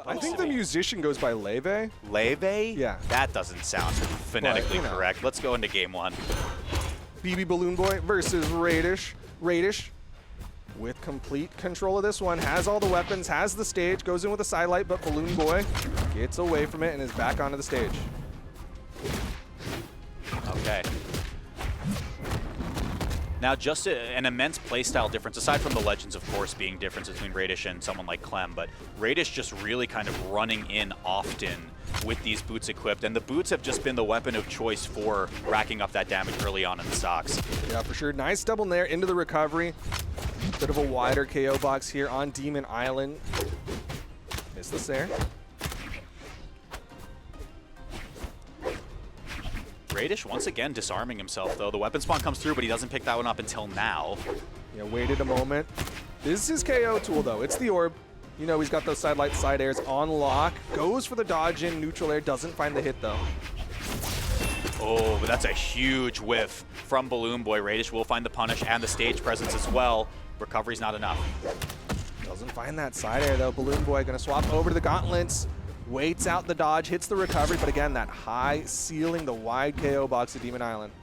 I think the musician goes by Leve. Leve? Yeah. That doesn't sound phonetically correct. Let's go into game one. BB BalloonBoy versus Raydish. Raydish with complete control of this one, has all the weapons, has the stage, goes in with a sidelight, but BalloonBoy gets away from it and is back onto the stage. Okay. Now, just an immense playstyle difference, aside from the legends, of course, being difference between Raydish and someone like Clem, but Raydish just really kind of running in often with these boots equipped, and the boots have just been the weapon of choice for racking up that damage early on in the stocks. Yeah, for sure. Nice double nair into the recovery. Bit of a wider KO box here on Demon Island. Missed the Sair. Raydish once again disarming himself, though. The weapon spawn comes through, but he doesn't pick that one up until now. Yeah, waited a moment. This is his KO tool, though. It's the orb. You know, he's got those sidelight side airs on lock. Goes for the dodge in, neutral air. Doesn't find the hit, though. Oh, but that's a huge whiff from BalloonBoy. Raydish will find the punish and the stage presence as well. Recovery's not enough. Doesn't find that side air, though. BalloonBoy going to swap over to the gauntlets. Waits out the dodge, hits the recovery, but again, that high ceiling, the wide KO box of Demon Island.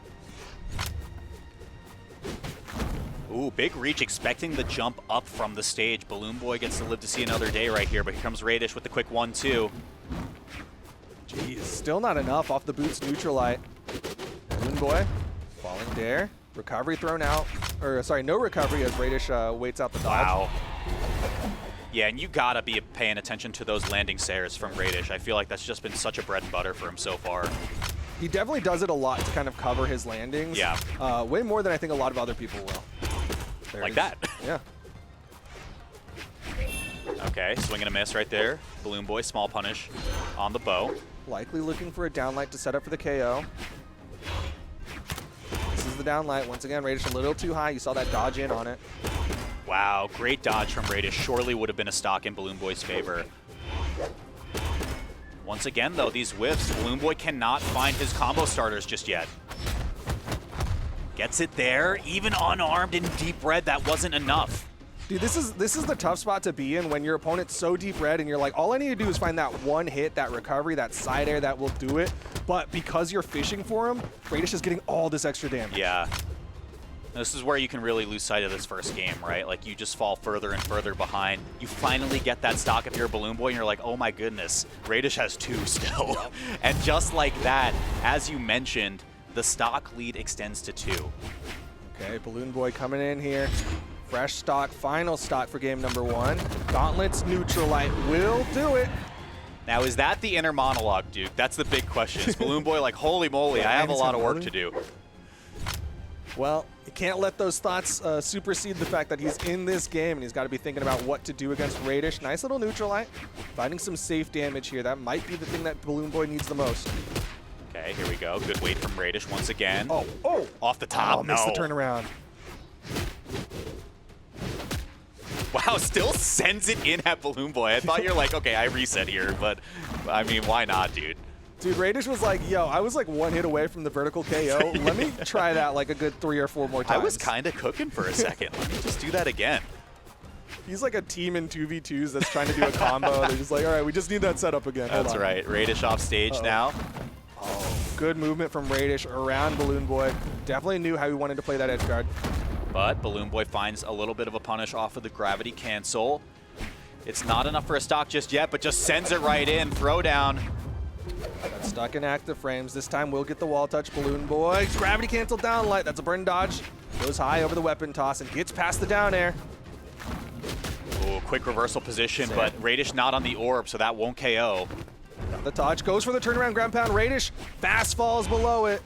Ooh, big reach, expecting the jump up from the stage. BalloonBoy gets to live to see another day right here, but here comes Raydish with the quick 1-2. Jeez, still not enough off the boots neutral light. BalloonBoy, falling dare, recovery thrown out, or sorry, no recovery as Raydish waits out the dodge. Wow. Yeah, and you gotta be paying attention to those landing Sairs from Raydish. I feel like that's just been such a bread and butter for him so far. He definitely does it a lot to kind of cover his landings. Yeah. Way more than I think a lot of other people will. Like that. Yeah. Okay, swing and a miss right there. BalloonBoy, small punish on the bow. Likely looking for a downlight to set up for the KO. This is the downlight. Once again, Raydish a little too high. You saw that dodge in on it. Wow, great dodge from Raydish. Surely would have been a stock in BalloonBoy's favor. Once again, though, these whiffs, BalloonBoy cannot find his combo starters just yet. Gets it there, even unarmed in deep red, that wasn't enough. Dude, this is the tough spot to be in when your opponent's so deep red and you're like, all I need to do is find that one hit, that recovery, that side air that will do it. But because you're fishing for him, Raydish is getting all this extra damage. Yeah. This is where you can really lose sight of this first game, right? Like, you just fall further and further behind. You finally get that stock if you're a BalloonBoy, and you're like, oh my goodness, Raydish has 2 still. And just like that, as you mentioned, the stock lead extends to 2. Okay, BalloonBoy coming in here. Fresh stock, final stock for game number 1. Gauntlets, neutral light will do it. Now, is that the inner monologue, Duke? That's the big question. Is BalloonBoy like, holy moly, I have a lot of work to do? Well, you can't let those thoughts supersede the fact that he's in this game and he's got to be thinking about what to do against Raydish. Nice little neutral light. Finding some safe damage here. That might be the thing that BalloonBoy needs the most. Okay, here we go. Good weight from Raydish once again. Oh! Off the top, no. Missed the turnaround. Wow, still sends it in at BalloonBoy. I thought you're like, okay, I reset here, but I mean, why not, dude? Dude, Raydish was like, yo, I was like 1 hit away from the vertical KO. Let me try that like a good 3 or 4 more times. I was kind of cooking for a second. Let me just do that again. He's like a team in 2v2s that's trying to do a combo. They're just like, all right, we just need that setup again. That's right. Raydish off stage now. Oh, good movement from Raydish around BalloonBoy. Definitely knew how he wanted to play that edge guard. But BalloonBoy finds a little bit of a punish off of the gravity cancel. It's not enough for a stock just yet, but just sends it right in. Throwdown. Got stuck in active frames. This time we'll get the wall touch. BalloonBoy. Gravity cancel down light. That's a burn dodge. Goes high over the weapon toss and gets past the down air. Oh, quick reversal position, but Raydish not on the orb, so that won't KO. Got the touch. Goes for the turnaround ground pound. Raydish fast falls below it.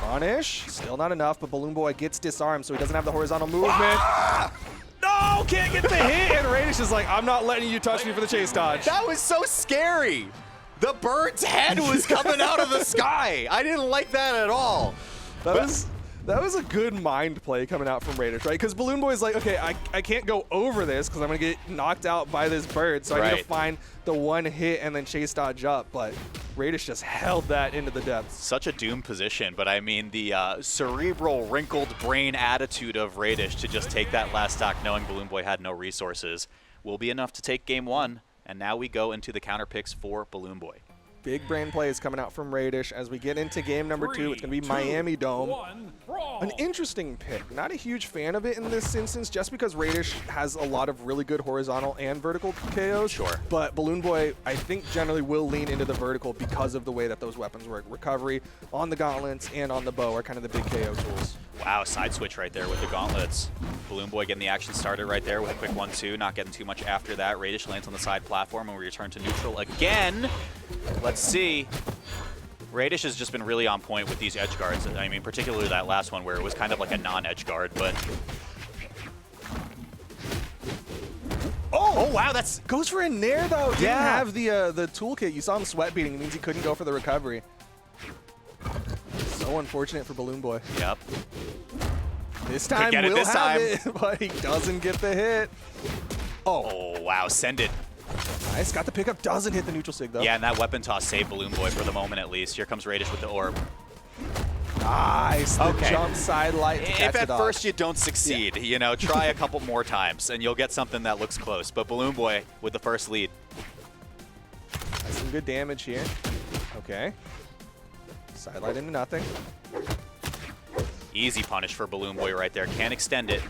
Punish. Still not enough, but BalloonBoy gets disarmed, so he doesn't have the horizontal movement. Ah! No, can't get the hit, and Raydish is like, I'm not letting you touch me for the chase dodge. That was so scary. The bird's head was coming out of the sky. I didn't like that at all. That was a good mind play coming out from Raydish, right? Because BalloonBoy's like, okay, I can't go over this because I'm going to get knocked out by this bird, so I need to find the one hit and then chase dodge up, but Raydish just held that into the depths. Such a doom position, but I mean the cerebral, wrinkled brain attitude of Raydish to just take that last stock knowing BalloonBoy had no resources will be enough to take game 1. And now we go into the counter picks for BalloonBoy. Big brain plays coming out from Raydish. As we get into game number 2, it's going to be Miami Dome. An interesting pick. Not a huge fan of it in this instance, just because Raydish has a lot of really good horizontal and vertical KOs. Sure. But BalloonBoy, I think, generally will lean into the vertical because of the way that those weapons work. Recovery on the gauntlets and on the bow are kind of the big KO tools. Wow, side switch right there with the gauntlets. BalloonBoy getting the action started right there with a quick 1-2, not getting too much after that. Raydish lands on the side platform and we return to neutral again. Let's see. Raydish has just been really on point with these edge guards. I mean, particularly that last one where it was kind of like a non-edge guard, but... Oh, wow, that's... Goes for a nair, though. Didn't have the toolkit. You saw him sweat beating. It means he couldn't go for the recovery. So unfortunate for BalloonBoy. Yep. This time will have it, but he doesn't get the hit. Oh, wow, send it. Nice, got the pickup, doesn't hit the neutral sig though. Yeah, and that weapon toss saved BalloonBoy for the moment at least. Here comes Raydish with the orb. Nice, the jump side light to catch If at first you don't succeed, you know, try a couple more times and you'll get something that looks close. But BalloonBoy with the first lead. Has some good damage here. Okay. Side light into nothing. Easy punish for BalloonBoy right there. Can't extend it.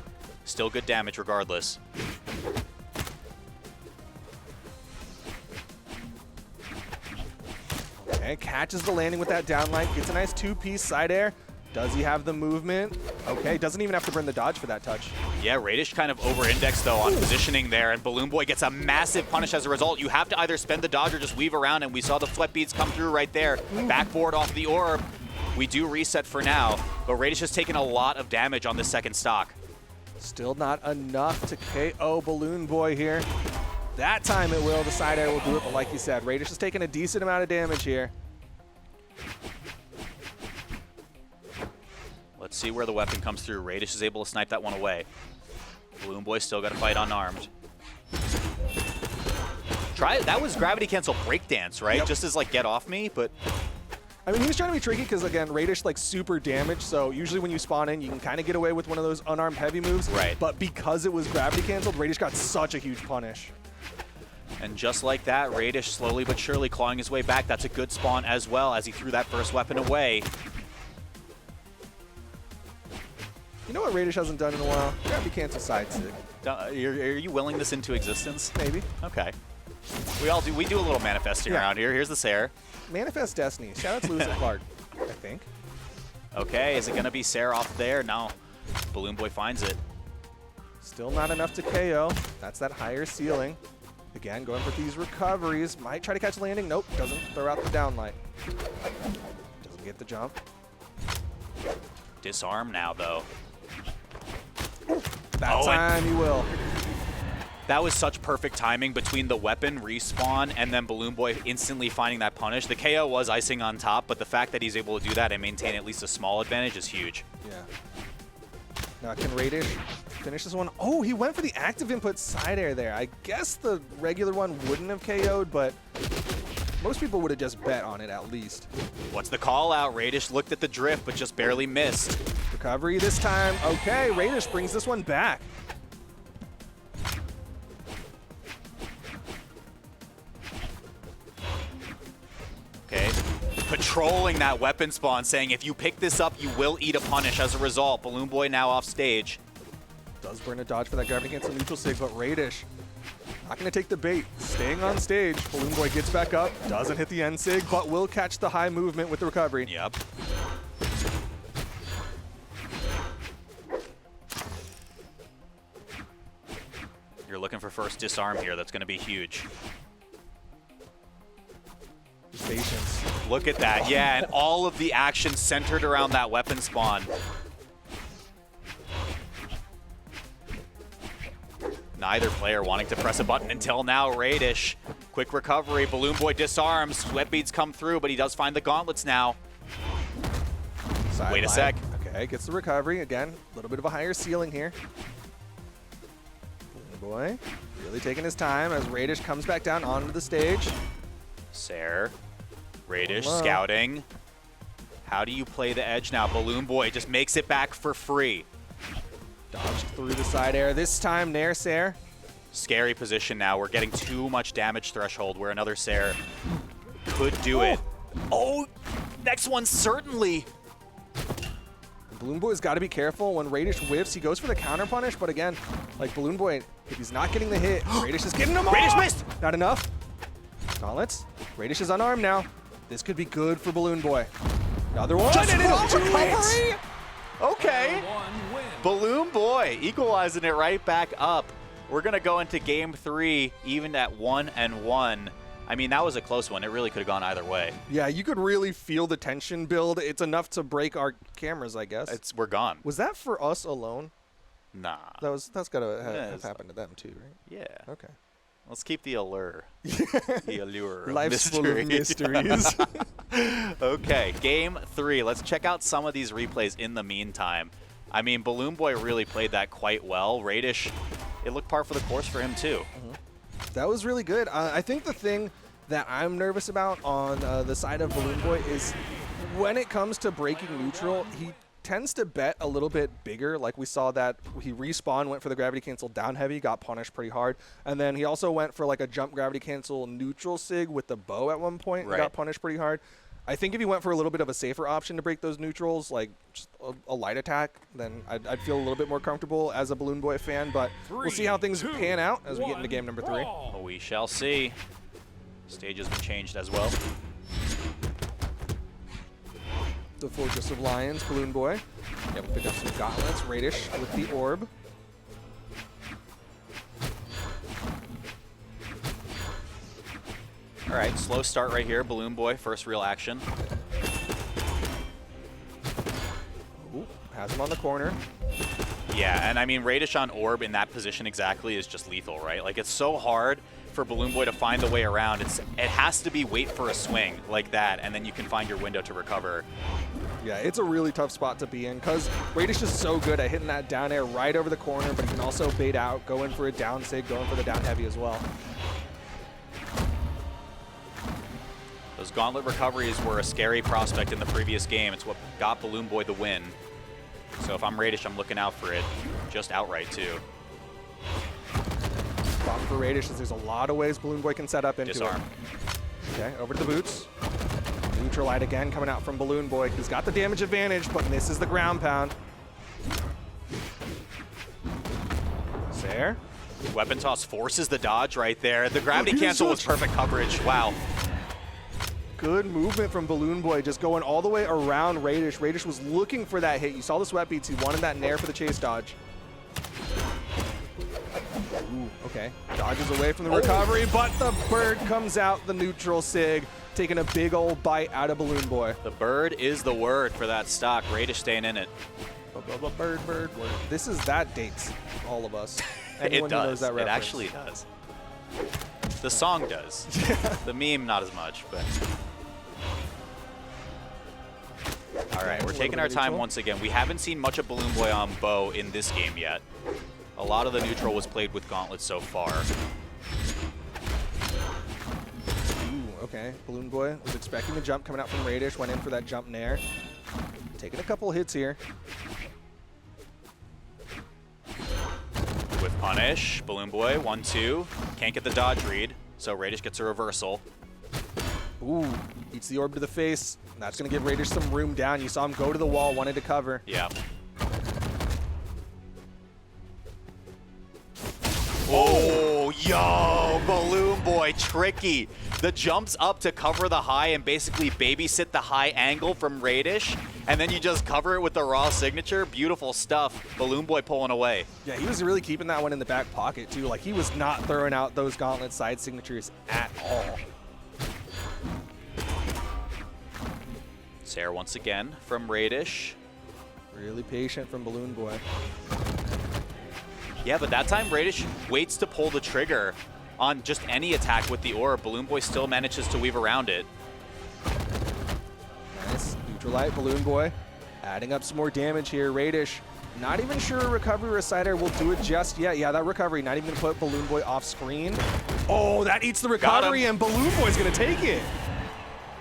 Still good damage regardless. Okay, catches the landing with that downlight. Gets a nice 2-piece side air. Does he have the movement? Okay, doesn't even have to burn the dodge for that touch. Yeah, Raydish kind of over-indexed, though, on positioning there, and BalloonBoy gets a massive punish as a result. You have to either spend the dodge or just weave around, and we saw the flip beads come through right there. Backboard off the orb. We do reset for now, but Raydish has taken a lot of damage on this second stock. Still not enough to KO BalloonBoy here. That time it will. The side air will do it, but like you said, Raydish has taken a decent amount of damage here. Let's see where the weapon comes through. Raydish is able to snipe that one away. BalloonBoy still got to fight unarmed. That was gravity cancel breakdance, right? Just as like get off me, but... I mean, he was trying to be tricky because, again, Raydish, like, super damaged, so usually when you spawn in, you can kind of get away with one of those unarmed heavy moves. Right. But because it was gravity canceled, Raydish got such a huge punish. And just like that, Raydish slowly but surely clawing his way back. That's a good spawn as well as he threw that first weapon away. You know what Raydish hasn't done in a while? Gravity cancel side stick. Are you willing this into existence? Maybe. Okay. We all do. We do a little manifesting around here. Here's the Sarah. Manifest Destiny. Shout out to Lewis and Clark, I think. Okay, is it going to be Sarah off there? No. BalloonBoy finds it. Still not enough to KO. That's that higher ceiling. Again, going for these recoveries. Might try to catch a landing. Nope, doesn't. Throw out the downlight. Doesn't get the jump. Disarm now, though. That time he will. That was such perfect timing between the weapon respawn and then BalloonBoy instantly finding that punish. The KO was icing on top, but the fact that he's able to do that and maintain at least a small advantage is huge. Yeah. Now can Raydish finish this one? Oh, he went for the active input side air there. I guess the regular one wouldn't have KO'd, but most people would have just bet on it at least. What's the call out? Raydish looked at the drift, but just barely missed. Recovery this time. Okay, Raydish brings this one back. Okay, patrolling that weapon spawn, saying if you pick this up, you will eat a punish as a result. BalloonBoy now off stage. Does burn a dodge for that gravity cancel neutral sig, but Raydish not going to take the bait. Staying on stage. BalloonBoy gets back up, doesn't hit the end sig, but will catch the high movement with the recovery. Yep. You're looking for first disarm here. That's going to be huge. Patience. Look at that. Yeah, and all of the action centered around that weapon spawn. Neither player wanting to press a button until now. Raydish, quick recovery. BalloonBoy disarms. Sweat beads come through, but he does find the gauntlets now. Wait a sec. Okay, gets the recovery. Again, a little bit of a higher ceiling here. BalloonBoy really taking his time as Raydish comes back down onto the stage. Sair, Raydish scouting. How do you play the edge now? BalloonBoy just makes it back for free. Dodged through the side air. This time, Nair Sair. Scary position now. We're getting too much damage threshold where another Sair could do it. Oh, next one certainly. BalloonBoy's got to be careful. When Raydish whiffs, he goes for the counter punish, but again, like BalloonBoy, if he's not getting the hit, Raydish is getting him Raydish off! missed! Not enough. Gauntlets. Raydish is unarmed now. This could be good for BalloonBoy. Another one, Just and it's roll recovery! Okay. BalloonBoy equalizing it right back up. We're going to go into game 3 even at 1-1. I mean, that was a close one. It really could have gone either way. Yeah, you could really feel the tension build. It's enough to break our cameras, I guess. We're gone. Was that for us alone? Nah. That's got to have happened to them too, right? Yeah. Okay. Let's keep the allure. The allure of Life's full of mysteries. Okay, game 3. Let's check out some of these replays in the meantime. I mean, BalloonBoy really played that quite well. Raydish, it looked par for the course for him too. That was really good. I think the thing that I'm nervous about on the side of BalloonBoy is when it comes to breaking neutral, he tends to bet a little bit bigger. Like we saw that he respawned, went for the gravity cancel down heavy, got punished pretty hard. And then he also went for like a jump gravity cancel neutral sig with the bow at one point and got punished pretty hard. I think if he went for a little bit of a safer option to break those neutrals, like just a light attack, then I'd feel a little bit more comfortable as a BalloonBoy fan. But we'll see how things pan out as we get into game number 3. Oh, we shall see. Stage has been changed as well. The Fortress of Lions, BalloonBoy. Yeah, we pick up some gauntlets. Raydish with the orb. All right, slow start right here. BalloonBoy, first real action. Ooh, has him on the corner. Yeah, and I mean, Raydish on orb in that position exactly is just lethal, right? Like, it's so hard for BalloonBoy to find the way around. It has to be wait for a swing like that, and then you can find your window to recover. Yeah, it's a really tough spot to be in because Raydish is so good at hitting that down air right over the corner, but he can also bait out, go in for a down sig, go in for the down heavy as well. Those gauntlet recoveries were a scary prospect in the previous game. It's what got BalloonBoy the win. So if I'm Raydish, I'm looking out for it. Just outright, too. Problem for Raydish is there's a lot of ways BalloonBoy can set up into Disarm. it. Okay, over to the boots. Neutralite again coming out from BalloonBoy. He's got the damage advantage, but misses the ground pound. Sair. Weapon toss forces the dodge right there. The gravity cancel was perfect coverage. Wow. Good movement from BalloonBoy, just going all the way around Raydish. Raydish was looking for that hit. You saw the sweat beats. He wanted that nair for the chase dodge. Ooh, okay. Dodges away from the recovery, but the bird comes out, the neutral sig, taking a big old bite out of BalloonBoy. The bird is the word for that stock. Raydish staying in it. Bird, word. That dates all of us. It does. It actually does. The song does. The meme, not as much, but. All right, we're taking our time once again. We haven't seen much of BalloonBoy on bow in this game yet. A lot of the neutral was played with gauntlets so far. Ooh, okay. BalloonBoy was expecting the jump coming out from Raydish, went in for that jump nair. Taking a couple hits here. With punish, BalloonBoy, 1-2. Can't get the dodge read, so Raydish gets a reversal. Ooh, eats the orb to the face. That's going to give Raydish some room down. You saw him go to the wall, wanted to cover. Yeah. Oh, yo, BalloonBoy, tricky. The jumps up to cover the high and basically babysit the high angle from Raydish, and then you just cover it with the raw signature. Beautiful stuff. BalloonBoy pulling away. Yeah, he was really keeping that one in the back pocket, too. Like, he was not throwing out those gauntlet side signatures at all. Sair once again from Raydish. Really patient from BalloonBoy. Yeah, but that time Raydish waits to pull the trigger on just any attack with the orb. BalloonBoy still manages to weave around it. Nice. Neutralite, BalloonBoy. Adding up some more damage here. Raydish, not even sure a recovery reciter will do it just yet. Yeah, that recovery, not even going to put BalloonBoy off screen. Oh, that eats the recovery, and BalloonBoy's going to take it.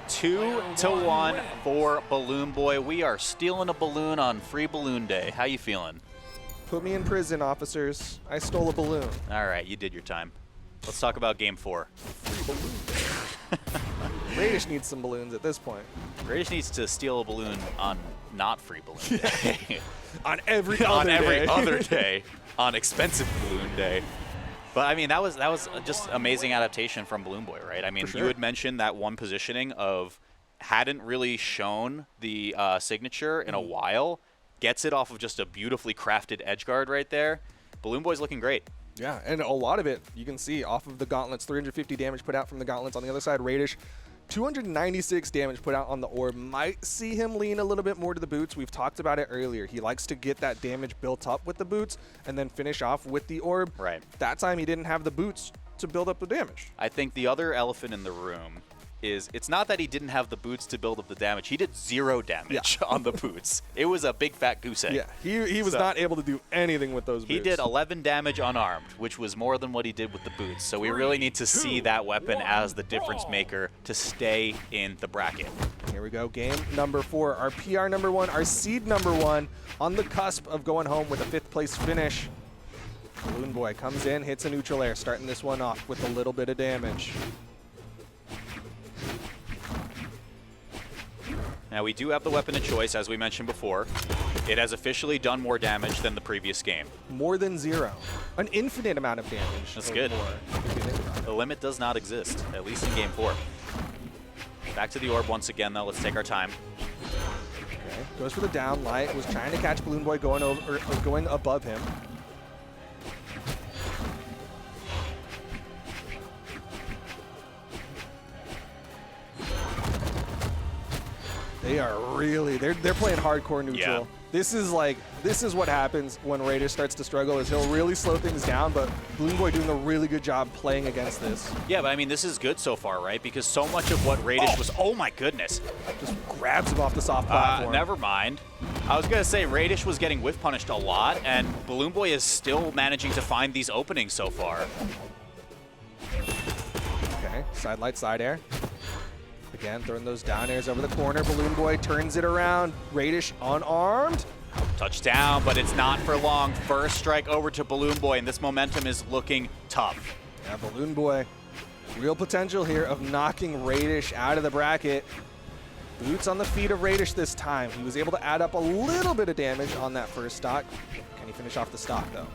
2-1 for BalloonBoy. We are stealing a balloon on Free Balloon Day. How you feeling? Put me in prison, officers. I stole a balloon. All right, you did your time. Let's talk about game 4. Raydish needs some balloons at this point. Raydish needs to steal a balloon on not free balloon day. On every other day. On expensive balloon day. But I mean, that was just amazing adaptation from BalloonBoy, right? I mean, sure. You had mentioned that one positioning of hadn't really shown the signature in a while. Gets it off of just a beautifully crafted edge guard right there. BalloonBoy's looking great. Yeah, and a lot of it, you can see off of the gauntlets, 350 damage put out from the gauntlets. On the other side, Raydish, 296 damage put out on the orb. Might see him lean a little bit more to the boots. We've talked about it earlier. He likes to get that damage built up with the boots and then finish off with the orb. Right. That time he didn't have the boots to build up the damage. I think the other elephant in the room is it's not that he didn't have the boots to build up the damage. He did 0 damage on the boots. It was a big fat goose egg. Yeah, he was not able to do anything with those boots. He did 11 damage unarmed, which was more than what he did with the boots. So we really need to see that weapon as the difference maker to stay in the bracket. Here we go, game number 4. Our PR number 1, our seed number 1, on the cusp of going home with a 5th place finish. BalloonBoy comes in, hits a neutral air, starting this one off with a little bit of damage. Now, we do have the weapon of choice, as we mentioned before. It has officially done more damage than the previous game. More than 0. An infinite amount of damage. That's good. The limit does not exist, at least in game 4. Back to the orb once again, though. Let's take our time. Okay. Goes for the down light. Was trying to catch BalloonBoy going above him. They are really, they're playing hardcore neutral. Yeah. This is what happens when Raydish starts to struggle, is he'll really slow things down, but BalloonBoy doing a really good job playing against this. Yeah, but I mean, this is good so far, right? Because so much of what Raydish was, oh my goodness. Just grabs him off the soft platform. Never mind. I was going to say Raydish was getting whiff punished a lot, and BalloonBoy is still managing to find these openings so far. Okay, side light, side air. Again, throwing those down airs over the corner. BalloonBoy turns it around. Raydish unarmed. Touchdown, but it's not for long. First strike over to BalloonBoy, and this momentum is looking tough. Yeah, BalloonBoy, real potential here of knocking Raydish out of the bracket. Boots on the feet of Raydish this time. He was able to add up a little bit of damage on that first stock. Can he finish off the stock, though?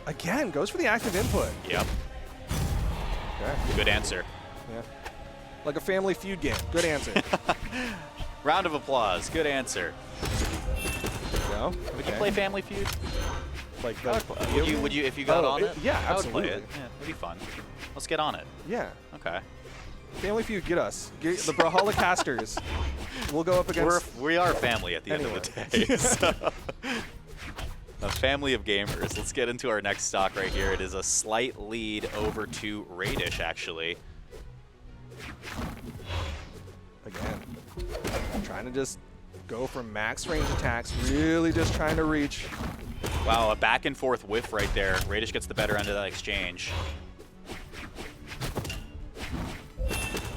Again, goes for the active input. Yep. Okay. Good answer. Yeah. Like a Family Feud game. Good answer. Round of applause. Good answer. Go. Would you play Family Feud? Like Would you if you got on it? Yeah, I would absolutely. play it. Yeah, it'd be fun. Let's get on it. Yeah. Okay. Family Feud, get us. Get the Brawlhalla casters. We'll go up against... We are family at the end of the day. So. A family of gamers. Let's get into our next stock right here. It is a slight lead over to Raydish, actually. Again, trying to just go for max range attacks, really just trying to reach. Wow, a back and forth whiff right there. Raydish gets the better end of that exchange.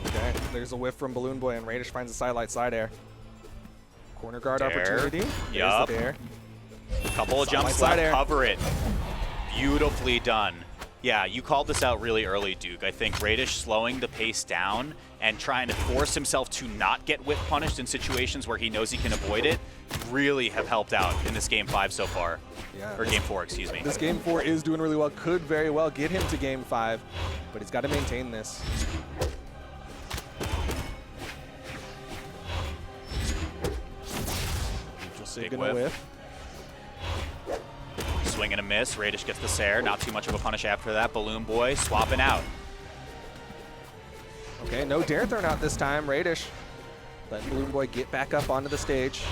Okay, there's a whiff from BalloonBoy, and Raydish finds a sidelight side air. Corner guard opportunity. Yup. There's the dare. Couple of jumps left, cover it. Beautifully done. Yeah, you called this out really early, Duke. I think Raydish slowing the pace down and trying to force himself to not get whiff punished in situations where he knows he can avoid it really have helped out in this Game 5 so far. Yeah, or Game 4, excuse me. This Game 4 is doing really well. Could very well get him to Game 5, but he's got to maintain this. Big gonna whiff. Swing and a miss. Raydish gets the Sair. Not too much of a punish after that. BalloonBoy swapping out. Okay, no dare thrown out this time. Raydish letting BalloonBoy get back up onto the stage.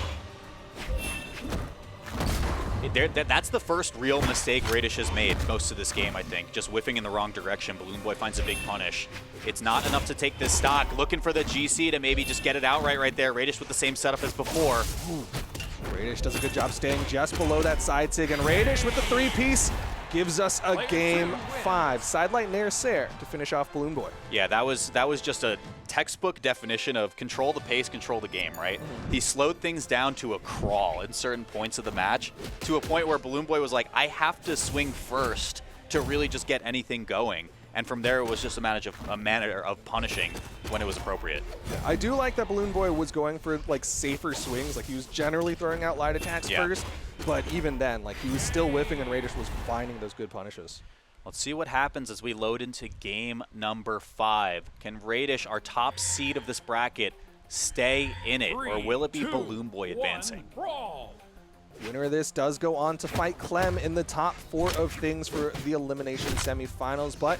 That's the first real mistake Raydish has made most of this game, I think. Just whiffing in the wrong direction. BalloonBoy finds a big punish. It's not enough to take this stock. Looking for the GC to maybe just get it outright right there. Raydish with the same setup as before. Ooh. Raydish does a good job staying just below that side sig, and Raydish with the 3-piece gives us a game 5. Sidelight Nair Sair to finish off BalloonBoy. Yeah, that was just a textbook definition of control the pace, control the game, right? He slowed things down to a crawl in certain points of the match, to a point where BalloonBoy was like, I have to swing first to really just get anything going. And from there, it was just a matter of punishing when it was appropriate. Yeah, I do like that BalloonBoy was going for like safer swings. Like he was generally throwing out light attacks first, but even then, like he was still whiffing, and Raydish was finding those good punishes. Let's see what happens as we load into game number 5. Can Raydish, our top seed of this bracket, stay in it, or will it be BalloonBoy advancing? Winner of this does go on to fight Clem in the top 4 of things for the elimination semifinals, but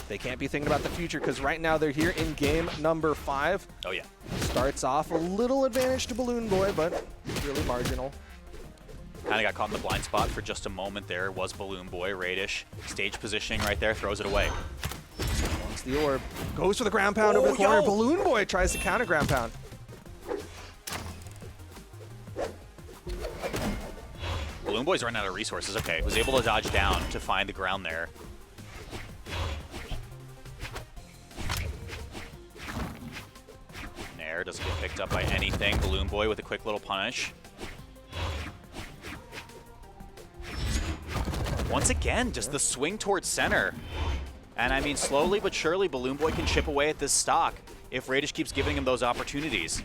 they can't be thinking about the future because right now they're here in game number 5. Oh yeah. Starts off a little advantage to BalloonBoy, but really marginal. Kind of got caught in the blind spot for just a moment there. Was BalloonBoy. Raydish, stage positioning right there, throws it away. Wants the orb, goes for the ground pound over the corner. BalloonBoy tries to counter ground pound. BalloonBoy's running out of resources. Okay, was able to dodge down to find the ground there. Nair doesn't get picked up by anything. BalloonBoy with a quick little punish. Once again, just the swing towards center. And I mean, slowly but surely, BalloonBoy can chip away at this stock if Raydish keeps giving him those opportunities.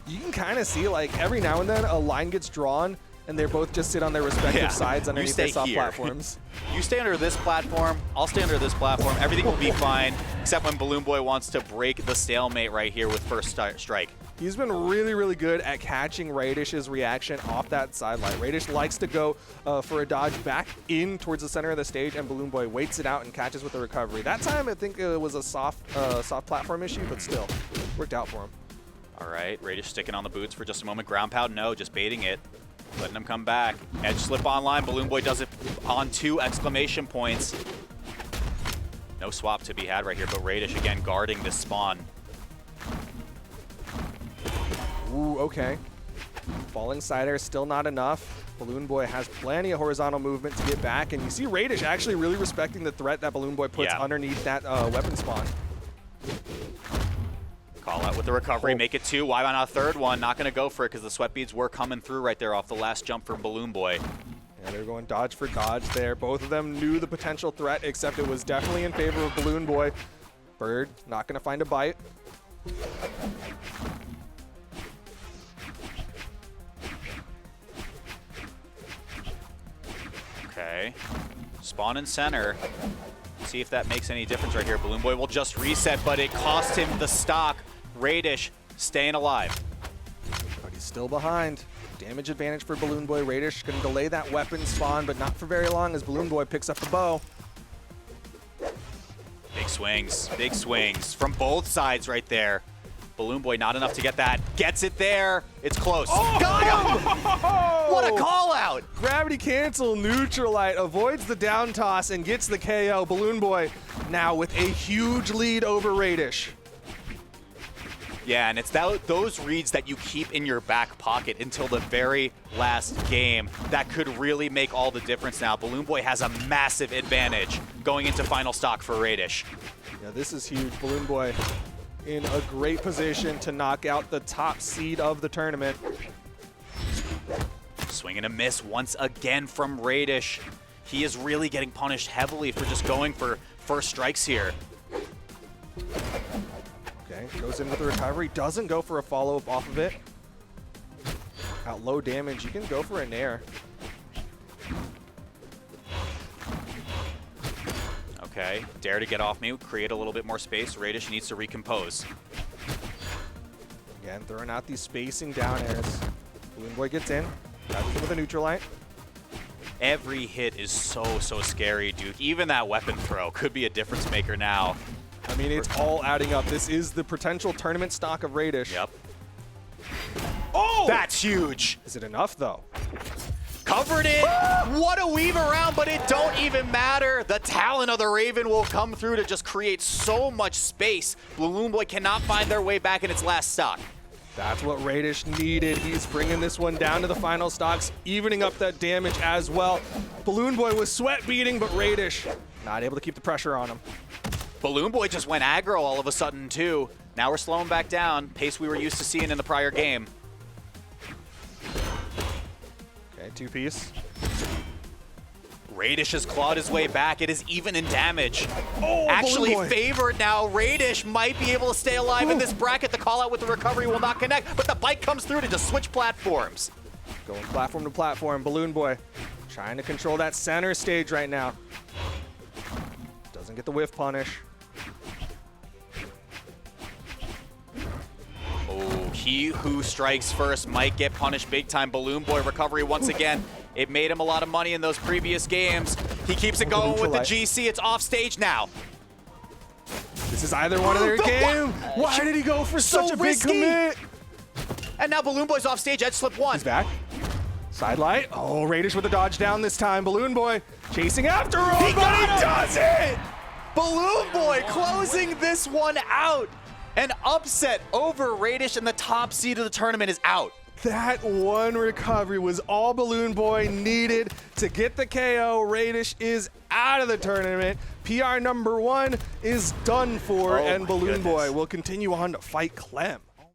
You can kind of see, like, every now and then a line gets drawn, and they both just sit on their respective sides underneath their soft platforms. You stay under this platform, I'll stay under this platform. Everything will be fine, except when BalloonBoy wants to break the stalemate right here with first strike. He's been really, really good at catching Raydish's reaction off that sideline. Raydish likes to go for a dodge back in towards the center of the stage, and BalloonBoy waits it out and catches with the recovery. That time, I think it was a soft platform issue, but still, worked out for him. All right, Raydish sticking on the boots for just a moment. Ground pound, no, just baiting it. Letting him come back. Edge slip online. BalloonBoy does it on 2 exclamation points. No swap to be had right here, but Raydish again guarding this spawn. Ooh, okay. Falling side air, still not enough. BalloonBoy has plenty of horizontal movement to get back, and you see Raydish actually really respecting the threat that BalloonBoy puts underneath that weapon spawn. Call out with the recovery, make it 2. Why not a third one? Not going to go for it because the sweat beads were coming through right there off the last jump from BalloonBoy. Yeah, they're going dodge for dodge there. Both of them knew the potential threat, except it was definitely in favor of BalloonBoy. Bird not going to find a bite. Okay. Spawn in center. See if that makes any difference right here. BalloonBoy will just reset, but it cost him the stock. Raydish staying alive. But he's still behind. Damage advantage for BalloonBoy. Raydish can delay that weapon spawn, but not for very long as BalloonBoy picks up the bow. Big swings from both sides right there. BalloonBoy not enough to get that. Gets it there. It's close. Oh, got him! What a call out! Gravity cancel, Neutralite, avoids the down toss and gets the KO. BalloonBoy now with a huge lead over Raydish. Yeah, and it's those reads that you keep in your back pocket until the very last game that could really make all the difference now. BalloonBoy has a massive advantage going into final stock for Raydish. Yeah, this is huge. BalloonBoy in a great position to knock out the top seed of the tournament. Swing and a miss once again from Raydish. He is really getting punished heavily for just going for first strikes here. Okay, goes in with the recovery, doesn't go for a follow-up off of it. At low damage, you can go for a nair. Okay, dare to get off me, create a little bit more space. Raydish needs to recompose. Again, throwing out these spacing down airs. BalloonBoy gets in, catches him with a Neutralite. Every hit is so scary, Duke. Even that weapon throw could be a difference maker now. I mean, it's all adding up. This is the potential tournament stock of Raydish. Yep. Oh! That's huge. Is it enough, though? Covered it. What a weave around, but it don't even matter. The talent of the Raven will come through to just create so much space. BalloonBoy cannot find their way back in its last stock. That's what Raydish needed. He's bringing this one down to the final stocks, evening up that damage as well. BalloonBoy was sweat beating, but Raydish not able to keep the pressure on him. BalloonBoy just went aggro all of a sudden too. Now we're slowing back down, pace we were used to seeing in the prior game. Okay, 2-piece. Raydish has clawed his way back. It is even in damage. Oh, actually BalloonBoy. favored now. Raydish might be able to stay alive in this bracket. The call out with the recovery will not connect, but the bite comes through to just switch platforms. Going platform to platform. BalloonBoy trying to control that center stage right now. Doesn't get the whiff punish. Oh, he who strikes first might get punished big time. BalloonBoy recovery once again. It made him a lot of money in those previous games. He keeps it going with the GC. It's off stage now. This is either one of their game. Why did he go for such a big commit? And now BalloonBoy's off stage. Edge slip one. He's back. Sidelight. Oh, Raydish with a dodge down this time. BalloonBoy chasing after him. He does it! BalloonBoy closing this one out. An upset over Raydish, and the top seed of the tournament is out. That one recovery was all BalloonBoy needed to get the KO. Raydish is out of the tournament. PR #1 is done for, and BalloonBoy will continue on to fight Clem.